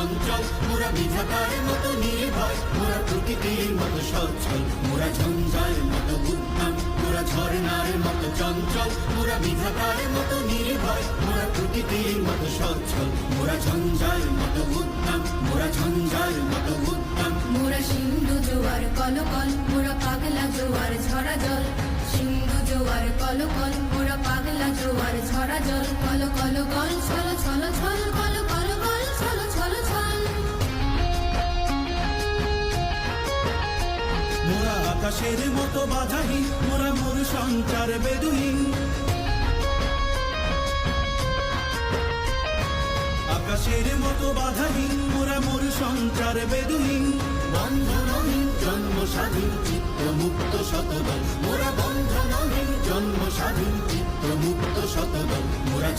চঞ্চল, মোরা বিধাতার মতো নির্ভয়, মোরা প্রকৃতির মতো সচ্ছল, মোরা ঝঞ্ঝার মতো উদ্যম, মোরা ঝর্ণার মতো চঞ্চল, মোরা বিধাতার মতো নির্ভয়, মোরা প্রকৃতির মতো সচ্ছল, মোরা ঝঞ্ঝার মতো উদ্যম, মোরা ঝঞ্ঝার মতো উদ্যম। মোরা সিন্ধু জোয়ার কলকল, মোরা পাগলা জোয়ার ঝরা জল, সিন্ধু জোয়ার কলকল, মোরা পাগলা জোয়ার ঝরা জল, কল কল গল ছল ছল ছল, কল কল গল ছল ছল ছল। মোরা আকাশের মতো বাধাহীন, মোরা মোর সঞ্চার বেদুহীন, আকাশের মতো বাধাহীন, মোরা মোর সঞ্চার বেদুহীন, বন্ধনহীন জন্ম স্বাধীন চিত্ত মুক্ত শতদল, মোরা বন্ধনহীন জন্ম স্বাধীন চিত্ত মুক্ত শতদল, মোরা